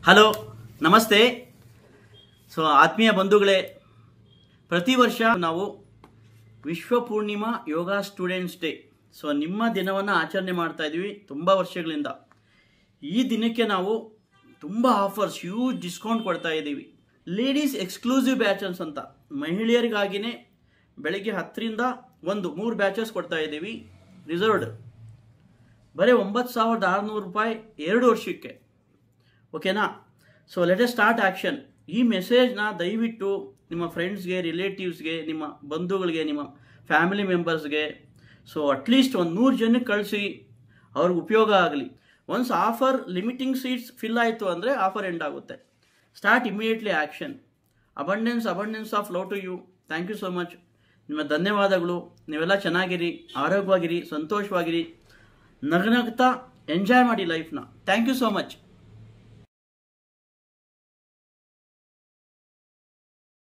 Hello ನಮಸ್ತೆ. So ಆತ್ಮೀಯ ಬಂಧುಗಳೇ, ಪ್ರತಿ ವರ್ಷ ನಾವು ವಿಶ್ವ ಪೂರ್ಣಿಮಾ ಯೋಗ ಸ್ಟೂಡೆಂಟ್ಸ್ ಡೇ ನಿಮ್ಮ ದಿನವನ್ನು ಆಚರಣೆ ಮಾಡ್ತಾ ಇದ್ದೀವಿ ತುಂಬ ವರ್ಷಗಳಿಂದ. ಈ ದಿನಕ್ಕೆ ನಾವು ತುಂಬ ಆಫರ್ಸ್, ಹ್ಯೂಜ್ ಡಿಸ್ಕೌಂಟ್ ಕೊಡ್ತಾ ಇದ್ದೀವಿ. ಲೇಡೀಸ್ ಎಕ್ಸ್ಕ್ಲೂಸಿವ್ ಬ್ಯಾಚಸ್ ಅಂತ ಮಹಿಳೆಯರಿಗಾಗಿನೇ ಬೆಳಗ್ಗೆ 10ರಿಂದ 3 ಬ್ಯಾಚಸ್ ಕೊಡ್ತಾ ಇದ್ದೀವಿ. ರಿಸರ್ವ್ಡ್ ಬರೀ 9,600 ರೂಪಾಯಿ 2 ವರ್ಷಕ್ಕೆ. ಓಕೆನಾ? So let us start action. ಈ ಮೆಸೇಜ್ನ ದಯವಿಟ್ಟು ನಿಮ್ಮ ಫ್ರೆಂಡ್ಸ್ಗೆ, ರಿಲೇಟಿವ್ಸ್ಗೆ, ನಿಮ್ಮ ಬಂಧುಗಳಿಗೆ, ನಿಮ್ಮ ಫ್ಯಾಮಿಲಿ ಮೆಂಬರ್ಸ್ಗೆ ಅಟ್ಲೀಸ್ಟ್ 100 ಜನಕ್ಕೆ ಕಳಿಸಿ, ಅವ್ರಿಗೆ ಉಪಯೋಗ ಆಗಲಿ. Once offer limiting seats fill ಆಯಿತು ಅಂದರೆ ಆಫರ್ ಎಂಡ್ ಆಗುತ್ತೆ. Start immediately action. Abundance of love to you. Thank you so much. ನಿಮ್ಮ ಧನ್ಯವಾದಗಳು. ನೀವೆಲ್ಲ ಚೆನ್ನಾಗಿರಿ, ಆರೋಗ್ಯವಾಗಿರಿ, ಸಂತೋಷವಾಗಿರಿ, ನಗನಗ್ತಾ ಎಂಜಾಯ್ ಮಾಡಿ ಲೈಫ್ನ. Thank you so much.